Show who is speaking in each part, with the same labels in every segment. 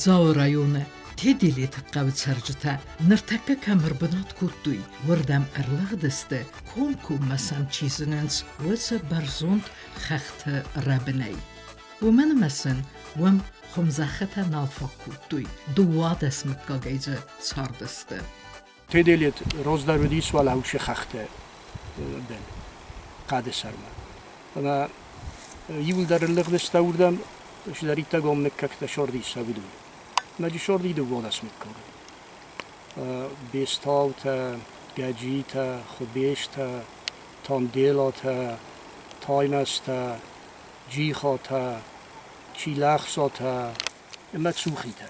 Speaker 1: زاو رایونه Теделет قوتسرجتا نرتکه کمر بنات کودوی وردم ارلغ دسته کم مسام چیزننس وس برزوند خخت ربنی و من مسن وم خمزختا نالفاق کودوی دواد اسمت گاگیزه ساردسته
Speaker 2: Теделет роздавидис вала уше хахте бен قاده سرما اما یول در ارلغ دسته وردم شدریتا گام مککتا شاردی سابیدوی ماجی شوردی دو بود اسمت کرد. بستاوت، گجیت، خبیشت، تاندیلات، تایمست، جیخات، چیلخسات، متسوخیت.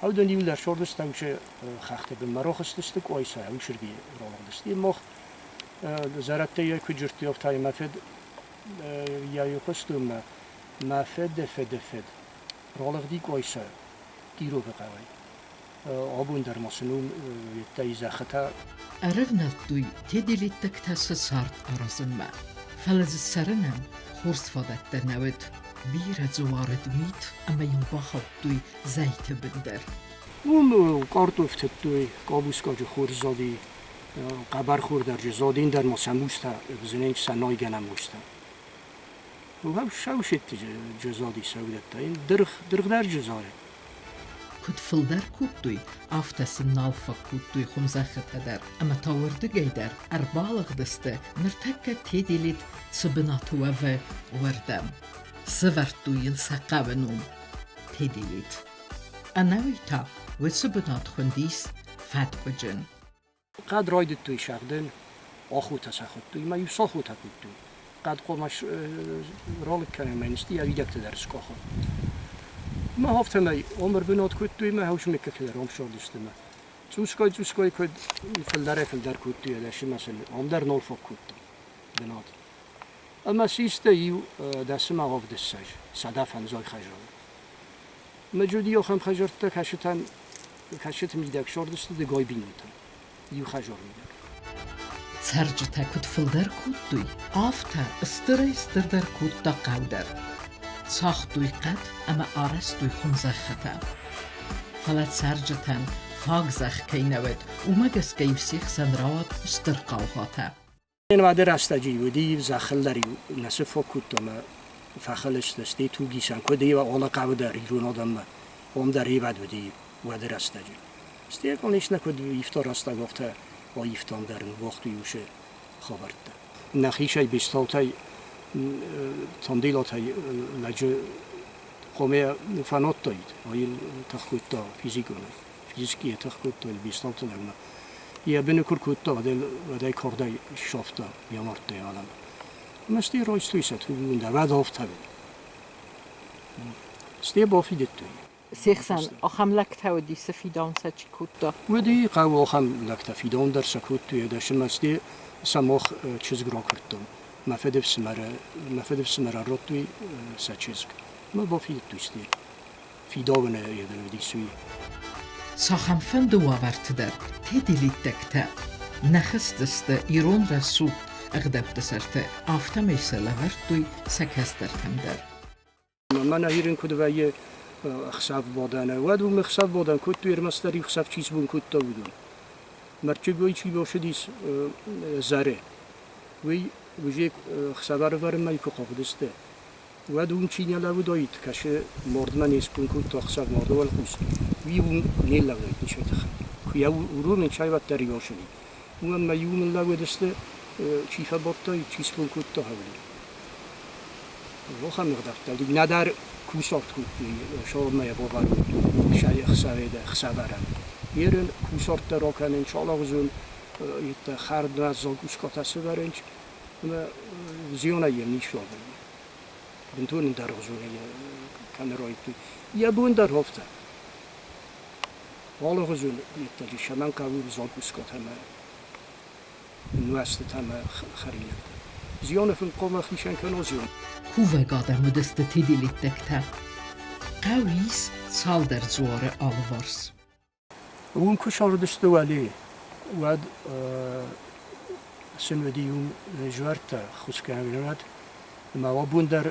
Speaker 2: او دنیل در شوردست اوشه خخته به مراخست است که آیسا اوشر بی رالدست. این مخ زرته یک کجرتی افتای مفد یا یخستم مفد فد رالدی که آیسا. گیرو بقوی آبون در مسنون تایزه خطا
Speaker 1: عرفنا توی تدلیت تکتاس سارت آرزم ما فلز سرنم خورس فادت دنوید بیر زوارد میت اما یون باخد توی زیت بندر
Speaker 2: اون کارتوفت توی کابوس کاج خورزادی قبر خور در جزادین در مسموستا بزنین سنای گنم موستا و هم شوشت جزادی سودتا این درخ در جزاره
Speaker 1: كنت فلدر كوتوي افتس النالفا كوتوي خمزاخت هدر اما تاورد جيدر اربالغ دسته نرتكا تيديليت تسبناتو وفا وردم سفرتو يلساقابنوم تيديليت اناويتا وسبنات خنديس فات بجن
Speaker 2: قد رايد توي شاغدن اخو تساخت توي ما يساخو تكوتوي قد قومش رولك كان منستي يدك تدرس كاخو ما هفتم عمر بنات کود توی ما هوش میکه که درام شدیست ما چوسکای کود فلدر کود توی داشتی مثلا عمر نالفا کود بنات اما سیسته یو دست ما آف دستش صدف انزای خجال مجودی آخم خجال تا کشت میدک شدیست دگای بینیتم یو خجال میدک
Speaker 1: سرجتا کود فلدر کود توی آفتا استر در کود تا قودر ساختوی قد اما آرستوی خمزختا فلت سرجتن فاگزخ کی نود اومگس گیب سیخ سنراد استرقاوهاتا
Speaker 2: این وعده رستجی و دیو زخل داری نصف کود ما فخلش دستی تو گیسن که دیو آلا قو در ایرون آدم هم در ایبد و دیو وعده رستجی استی کنیش نکود ایفتار رستا گفته با ایفتان در وقت یوشه خبرد نخیشه بستاوتای تاندیلات لجه قومه فنات داید آیل تخکوت دا فیزیکی تخکوت دا بیستانت نگونه یه بینه کرکوت دا و دای کرده شافت دا یا مرد دا آدم مستی رایستوی ست بونده و دافت هبید استی بافیدت توی
Speaker 1: سیخسن آخم لکتا و دی سفیدان سا چی کود دا
Speaker 2: و دی قو آخم لکتا فیدان در سکوت توی داشتم مستی سماخ چیز گرا کردم مفید سمره رو توی سچیزک ما با فید توستی فیداونه یه دلودی سوی
Speaker 1: ساخم فند وارت در تدلیت دکتا نخست است ایران رسول اقدام دسرت آفتم ایسالورد توی سکست درتم در
Speaker 2: من هیرن کد و یه خساف بودنه و دو مخساف بودن کد توی رمستری خساف چیز بون کد تا بودن مرچه گوی چی باشدیس زره وی وجه خسابر ورم میکو قابلسته و دوم چینی لابد داید کشه مردمان اسکون کو تا خساب مرد ول خوست وی اون نیل لابد میشه تخ که او من چای وقت داری باشی اون میون لابد است چیفا باتای چیز کن کو تا هولی و خم مقدار دیگه ندار کوسارت کو شو می باور شای خسابرم یرن کوسارت را کنن ان شاء الله زون یت خرد از زوجش کاتاسه برنج ما زیونه یه نیشوار بنتون در غزونه کامرای تو یه بون در هفته والا غزونه یه شمان کاوی زوجش کاتامه نوست تامه خرید زیونه فن قوم خیشن کنه زیون
Speaker 1: کوه قادر مدست تدلیت دکتا قویس سال در زوار آلوارس
Speaker 2: اون کشار دست ولی واد سنودیوم جوارت خوشگانگیرند ما بون در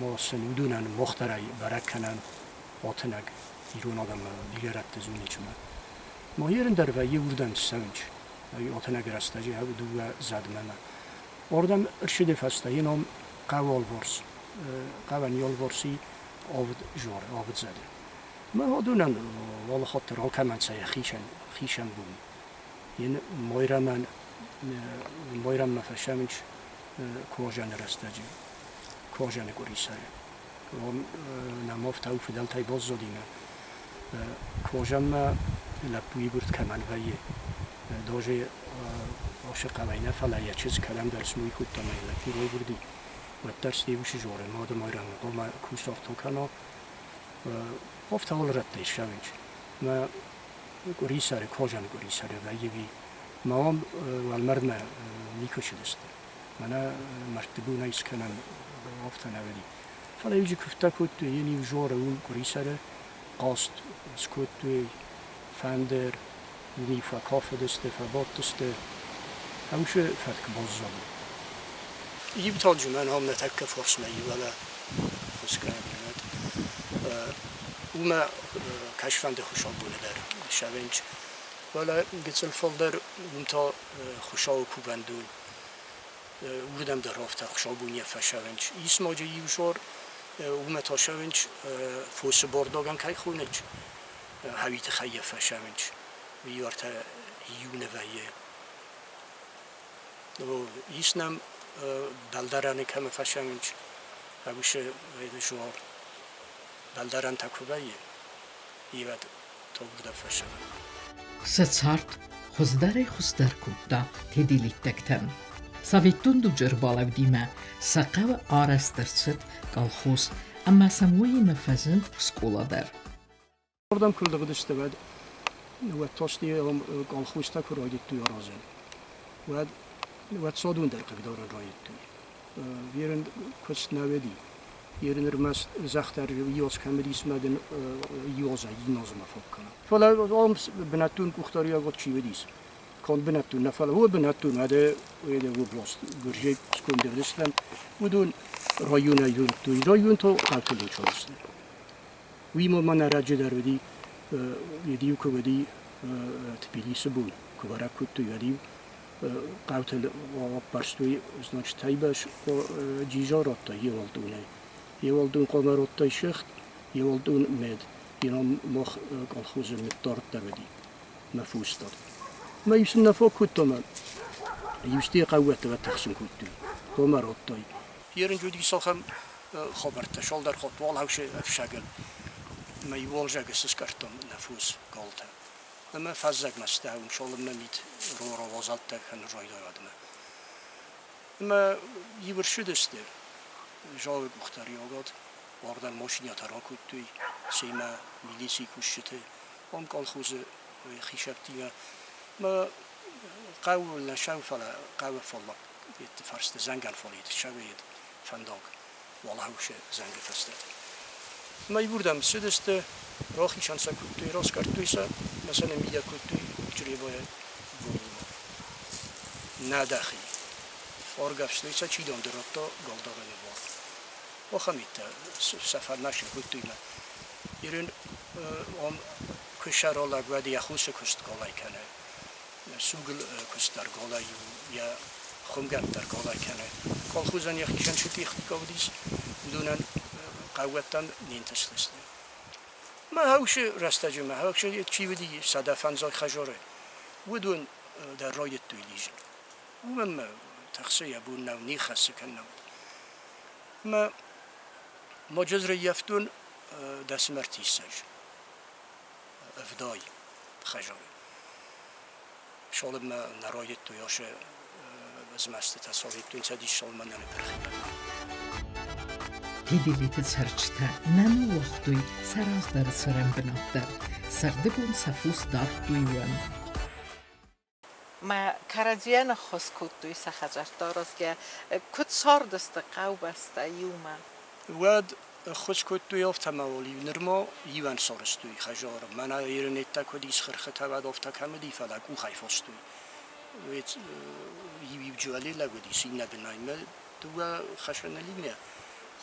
Speaker 2: ما سنودونن مختاری برای کنن آتنگ ایران آدم دیگر رد زونی چما ما هیرن در وی وردن سنج ای آتن اگر استاجی ها دو زد من آردم ارشد فسته اینام قوال ورس قوانیال ورسی آبد جوار آبد زده ما هادونن والا خاطر ها کمان سای خیشن بوم این مایرم مفشمش کواجن رستاجی کواجن گوری سره و نمافت او فدال تای باز زدیم کواجن ما لپوی برد کمان وی داجه عاشق وینه فلا یه چیز کلم درس موی خود تمام لپی روی بردی و درس دیوش جوره ما دو مایرم قوم کوسافت کنا افت اول رد شوینج ما گوری سره کواجن گوری سره وی ما هم والمرد ما میکشید است من مرتبو نیست کنم افت نودی فلا یوجی کفته کود یعنی جوره اون گوری سره قاست سکوت توی فندر ونی فکاف دسته فباد دسته همشه فتک باز زدم یه بتال جمعن هم نتک فرس میی ولی فسکر میاد اوما کشفنده خوشحال بونه در شونج ولی گذل فالدر تا خوشحال کوبندون بودم در رفته خوشحال بونی فشونج اسماجی یوشور اوما تا شونج فوس بارداگن که خونج هویت خیه فشونج ویارت یونه ویه و ایسنم بلدران کم فشونج همیشه ویده جوار بلدران تکوبایه ایواد تا بوده فشونج
Speaker 1: سцарт хоздаре хустар кутта тедилиттектен савиттун дуджер балавдима сақав арастырсыт колхоз амма самуи мефазын скуладар
Speaker 2: Oradan kıldığı dıştı ve tosti kolxoz ta kuraydı tu yarazın ve sadun der kadar raydı tu yerin kust navedi yerin irmas zaxtar yos kameri ismeden yoza yinozma fakkana fala om benatun kuxtariya got çi vedis kon benatun nafala o benatun hada öyle bu blost gurje skundevlislen budun rayuna yuntu rayun to kalkulu çalıştı ویمو من راجع در ودی یدیو که ودی تبلیس بود که برای کتو یدیو قاتل و پرستوی ازناش تایبش و جیجا رات یه والدون قام رات شخت یه والدون مد اینام مخ کالخوز متدارت در ودی مفوس داد ما یوسن نفا کتو من یوستی قوت و تخشم کتو قام رات یرن جودی سالخم خبرت شال در خطوال هوش افشاگل ما يوالجا قصص كرتم نفوس قالته لما فزق مستهم شغل ما ميت رو وزالته كان الرأي دادمه ما يبرشد استر جاوب مختاري آقاد واردن ماشين يترا كتوي سيما ميليسي كشته هم قال خوز خيشبتيما ما قاول نشاو فلا قاول فلا فرست زنگل فليت شويد فندق والله وش زنگ فستت ما يبردم سدست راخي شانسا كتوي راس كرتويسا مثلا ميدا كتوي جريبايا ناداخي أرجعستويسا چيدام دراتو قالدارني بار وخميتا سفر نشي كتوي ما يرن ام كشرالا قادي يخوس كست قالاي كانه سوغل كستر قالاي يا خمگم در قالاي كانه قال خوزن يخيشان شتي اختكاوديس بدون قوتن نینتستست. ما هوش رستاجی ما هوش چی ودی صدفن زای خجاره ودون در رایت تویلیج. ومن تخصیه بون نو نیخس کنن. ما مجزر یفتون دست مرتیسج. افدای خجاره. شال ما نرایت تویاش بزمست تصاویر توی سدیش شال من نمی‌پرخیم.
Speaker 1: تدلیت سرچتا نمو وقتوی سراز در سرم بنابدر سردگون سفوس دار دویوان
Speaker 3: ما کارجیان خواست کتوی سخجر دارست که کت ساردست قو بسته یوما
Speaker 2: واد خواست کتوی افت موالی نرما یوان سارستوی خجار من ایرنیت تا کدیس خرخته واد افت کمدی فلک او خیفاستوی وید یوی جوالی لگودی سینه بنایم دو خشنالی نه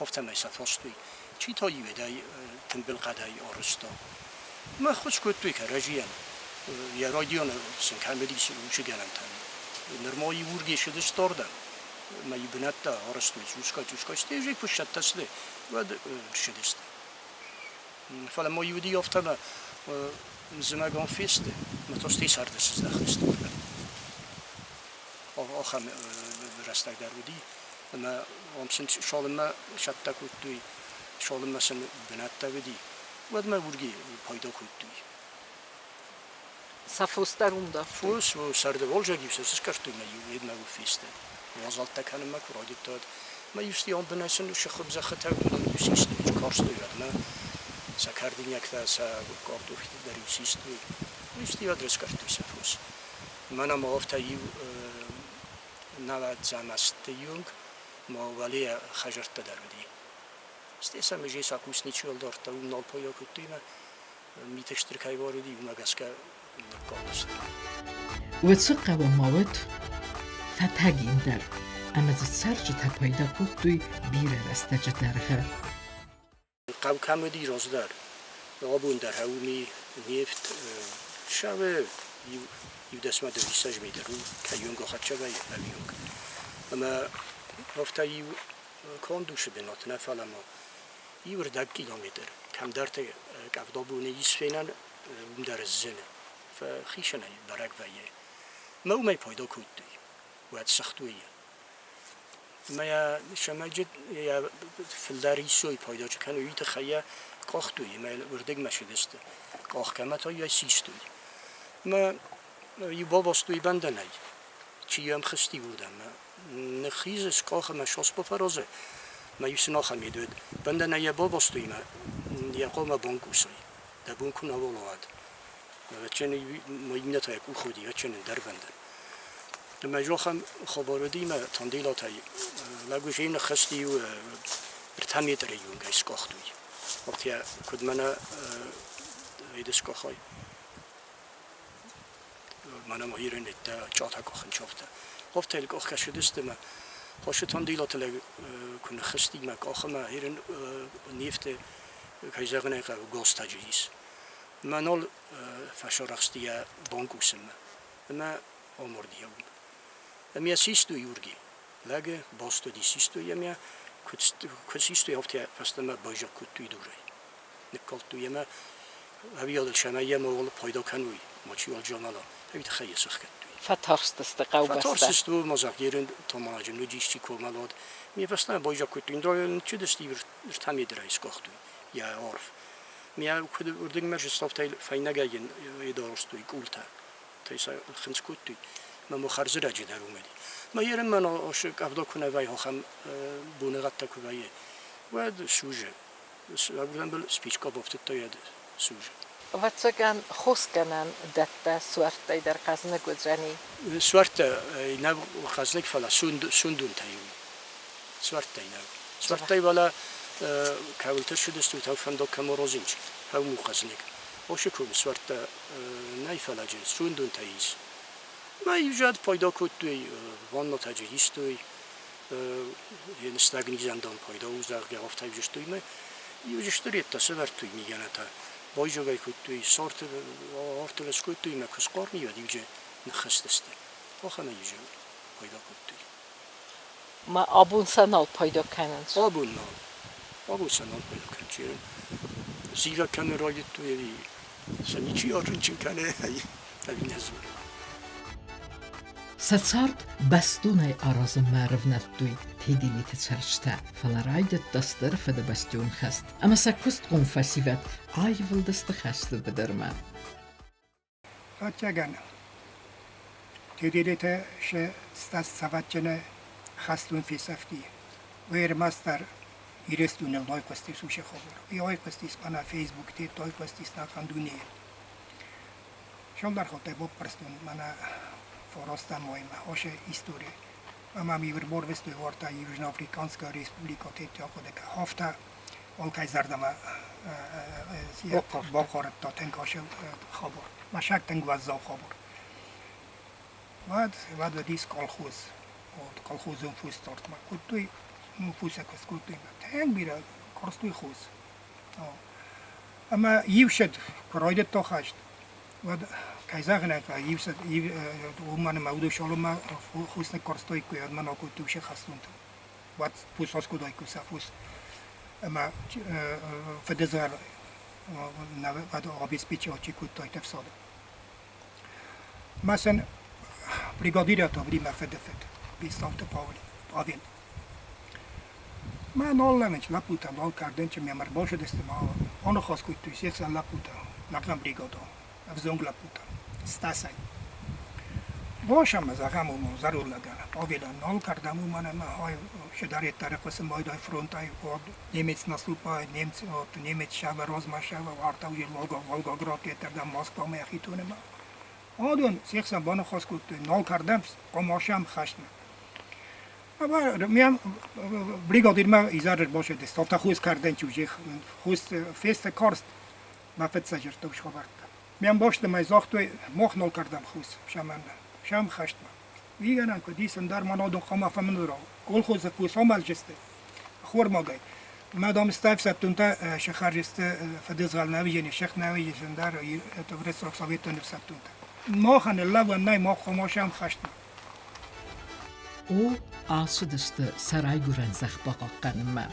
Speaker 2: هفته میسه فاستوی چی تایی ویدای تنبل قدای آرستا ما خوش کوتوی که رجیان یا رادیون سن کاملی سوچه گرم تام نرمایی ورگی شده استورده ما یبنات دا آرستوی چوشکا استیجی پشت تسله و شده است فعلا ما یودی افتم زمگان فیسته ما توستی سردست داخلست آخام رستگ در بودی ما امسن شالم ما شتک کوتوی شالم مثلا بنات دا بودی و ما ورگی پایدا کوتوی
Speaker 3: صفوس درون دا
Speaker 2: فوس و سرده ولجا گیبسه کارتوی ما یوید ما فیسته وازالت تکنم ما کردی داد ما یستی آن بنایسن و شخب زخته و یوسیست کارستوی ما سکردی نیکتا سکاردو در یوسیستوی یستی آدرس کارتوی سفوس منم آفتایی نواد زمستیونگ ما ولی خجرت دارودی استیسا میجی ساکوس نیچول دارتا و نال پایا کتی ما میتشتر کی واردی و مگسکا نکاست.
Speaker 1: وتسقى وموت فتاگین در اما زرج تپایدا کتی بیره رستج درها.
Speaker 2: قو کمدی رازدار آبون در هومی نیفت شاو یودسم دویستش میدرو کیونگ خدشه وی همیونگ اما هفتایی کام دوشه بنات نفعل ما یور 10 کیلومتر کم درت کفدابونه یسفینن در الزنه فخیشنه برگ ویه ما اومی پایدا کتی وقت سختویه ما یا شماجد یا فلداری سوی پایدا چکن و یت خیه کاختویه ما وردگ مشدست کاخ کمت های سیستوی ما یه باباستوی بنده نی چی هم خستی بودم نخیز از کاخ ما شاس بفرازه ما یه سناخ میدود بنده نی باباستوی ما یا قوم بانکوسای در بانکو نوالواد و چنین ما این نتای کو خودی و چنین در بنده ما جاخم خبردی ما تندیلاتای لگوشین خستی و ارتمیت ریون گیس کاختوی وقتی کد منا ایدس کاخای منا ماهیرن ایت چاتا کاخن چافته گفت هل کاخ کشیدست ما خوش تندیلات لگ کن خستی ما کاخ ما هیرن نیفت کایزگنه که گاستاجیس منال فشارخستی بانکوسم ما آمردیم امیا سیستو یورگی لگه باستو دی سیستو یمیا کسیستو هفته فستم باجا کتوی دوره نکالتو یما هبیاد شما یما ول پایدا کنوی ماچی ول جاملا هبیت خیلی سخت توی
Speaker 3: فتارست قوبسته
Speaker 2: فتارست و مزاقیرن تماجن و دیشتی کومالاد می فستم باجا کتوی درای چه دستی ارتمی درایس کاختوی یا عارف میا کد اردنگ مجلس تایل فینگاین ادارستوی کولتا تایسا خنس کتوی ما مخارج راجع در اومدی ما یه من عاشق افدا کنه وای هم بونغت تکویه و سوژه بودن بل سپیچ کا بافت تا یاد سوژه
Speaker 3: و چگان خوشگنن دت سوارت در قزن گذرانی
Speaker 2: سوارت اینا خزنک فلا سوندون تایوی سوارت تای ولا کاولتر شده است و تا فندق کمرازینج هم قزنک عاشقم سوارت نایفلاجه سوندون تاییس ما ایجاد پایدا کردی وان نتاجیستوی یه نستگنی زندان پایدا وزار گرفته ایجستوی ما ایجستوری تصور توی میگن تا باجو گای کردی سارت آرتلس کردی ما کسکار میاد ایجا نخستست آخه ما ایجا پایدا کردی
Speaker 3: ما آبون سنال پایدا کنند
Speaker 2: آبون سنال پایدا کنند زیرا کنه رایت توی سنیچی آرنچین کنه هی نزور
Speaker 1: ساتسارد باستونای аразы мәрвнәттуй Теделет царчта фаларайдет дастыр фада бастион хаст. Ама сакуст конфасиват айвылдысты хасты бедерма.
Speaker 4: Атяган. Теделете ше стас саватчене хастун фисафти. Вер мастер ирестунел лойкости суше хобор. И ойкостис на Facebook те тойкостис на кандуне. Шолдар хоте боб прстун мана Forostan moima, oše история. Мама ми врбор вестуй ворта Южноафриканска республика тетя ходека хафта олкай зардама бокорат то тенкоше хабор. Машак тенг ваззав хабор. Вад дис колхоз. От колхозун фус торт ма. Кутуй фуса кос кутуй ма. Тенг бира корстуй хоз. اما یوشد کرایت تا خشت و کایزاق نه که یوشد من مودو شلوم خوست کارستای کویاد من آکو توش خستون تو وقت پوساس کدای کوسا پوس اما فدزار نه بعد آبیس پیچه آچی کود تای تفساد مثلا بریگادیر تا بری مفدفت بستاوت پاویل من نال نمیش لپوتا نال کردن چه میامر باشه دست ما آن خواست کود توی سیخ سال لپوتا نقم بریگادا افزونگ لپوتا استاسای باشم از اقام ضرور لگن پاویل نال کردم من های شداری طرف واسه مایدای فرونت های نیمت نسلوپای نیمت شب روز ما شب وارتاوی والگاگرات تردم ماسکو میخیتونه ما آدون سیخ بانو خواست کود نال کردم قماشم خشم اما میام بریگادیر ما ایزار باشه دست تا خوست کردن چوجی خوست فست کارست ما فت سجر توش خبرت میام باشه ما زاخت مخ نال کردم خوست شام خشت ما ویگنن که دیسن در من آدون خما فهمن را کل خوز پوس هم از جسته خور ما گای ما دام استاف سبتون تا شخر جسته فدز غال نوی یعنی شخ نوی جسن در تورس رخ سویت نف سبتون تا ما خن الله و نای ما خما شام خشت ما
Speaker 1: او آسودست سرای گرن زخ باقاقنما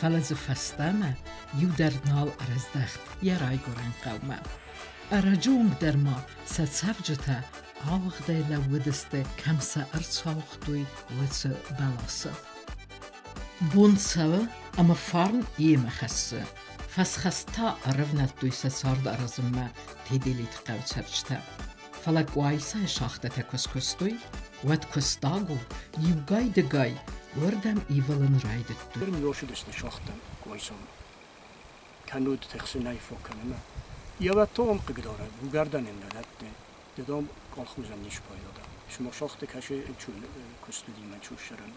Speaker 1: فلسفستما یودرنال ارزدخت یرای گرن قوما اراجونگ در ما ستصفجتا آوغده لودسته کمسا ارتساوختوی ویس بلاسه بونسوه اما فارن ایم خسه فسخستا رفنالتوی سسارد ارزما تدلیت قوچرچتا فلقوایسا شاخته تکسکستوی وات کستاگو یوگای دگای وردم ایولن رایدتو
Speaker 2: برم یوشد است شاختم کویسام کنود تخسینای فوکنم یا و تو هم قداره بگردن این دلت دادم کال خوزم نیش پایدادم شما شاخت کشه چون کستودی من چون شرم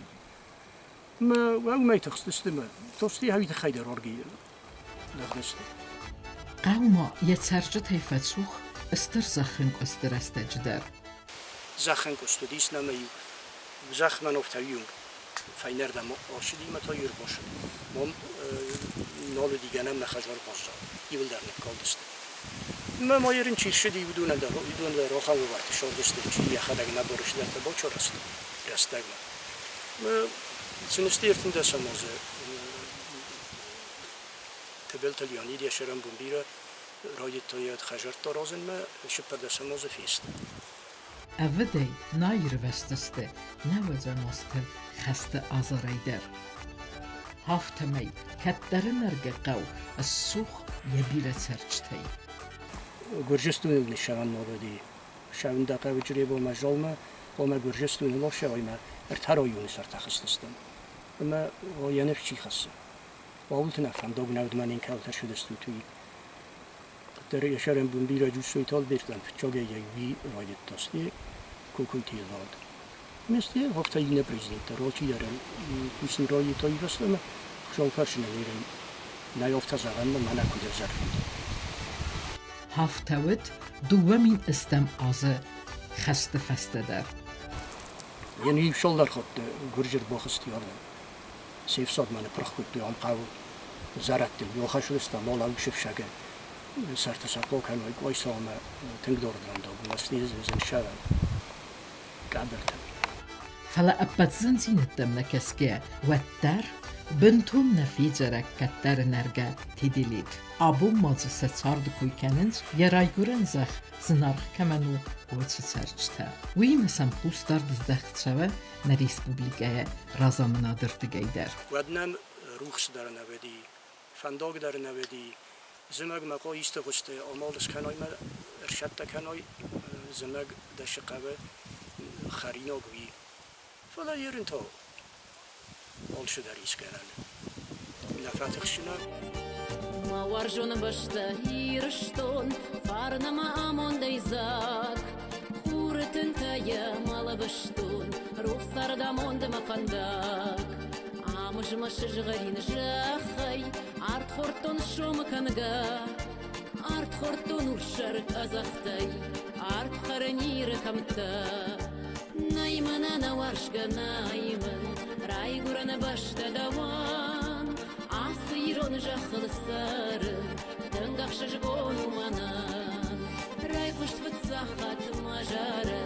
Speaker 2: ما و ما تخستم توستی هویت خیلی رارگی لغدست
Speaker 1: قوما یتسرجت هیفتسوخ استر زخنگ استر استجدر
Speaker 2: زخن کستودیس نمیو زخمن افتویون فینر دم آشدی متا یر باشه من نال دیگه نم نخجار بازا یول در نکال دست ما یرین چی شدی بدون در روخان وقت شور دست چی یخد اگه نبارش در با چور است رستگ ما سنستی ارتن دست سماز تبل تلیانی دی شرم بومبیره رایت تایید خجار ترازن ما شپر دست سماز فیست
Speaker 1: اولی نایر وستسته نوزه ماستر خسته آزارایدر هافتمی کتر نرگه قو السوخ یبیره سرچتی
Speaker 2: گرجستون نشان نبودی شون دقیقه وجری با مجالم با ما گرجستون لاشه وای ما ارترایون سر تخصصتم اما وای نفچی خاصه باولت نفهم داغ نود من این کالتر شده است توی در یشارم بومبیره جوسوی تال بیردم چاگه یکی رایت دستی کوکویی داد مثل هفته اینه پرزیدنت راچی دارم کوسن رایی تایی رستم شال فرش نمیرم نیافته زدن من نکوده زرفید
Speaker 1: هفتهوت دومین استم آزه خسته فسته در
Speaker 2: یعنی شال در خود گرجر باخستی آردم سیف ساد من پرخ کود بیام قاو زرت دل یا خشل است مال او شف شگه سرت سقو کنای کوی سام تنگ دور دارم واسنیز زن شارم قابلتم
Speaker 1: فلا أبتزن زينتم نكسكي والتر بنتم نفيجرك كتر نرجع تدليت أبو مازı ستصارد كوي كننز يرايقورن زخ زنارخ كمانو وتسرچتا وي مسام خوستار دزدخت شوه نا ريسپوبليكايا رازامنا درتگيدر
Speaker 2: ودنم روخس در نودی فنداگ در نودی زمگ مقا ایست قسته آمالس کنای ما ارشد کنای زمگ دش قوه خرینا گویی فلا یرن تا آلش دریس کنن نفت خشنا
Speaker 5: ما ورجون بشته هیرشتون فارنما آمون دیزاک خورتن تایا مالا بشتون روح سردامون دم فنداک آمش مشج غرین جاخی آرد خورتون شوم کنگا آرد خورتون ورشرک ازختی آرد خرنی رکمتا نایمن انا ورشگا نایمن رای گرن بشته دوان عصیر жон жақылсары тыңғақшы жгону манан райқышт ватсахат мажары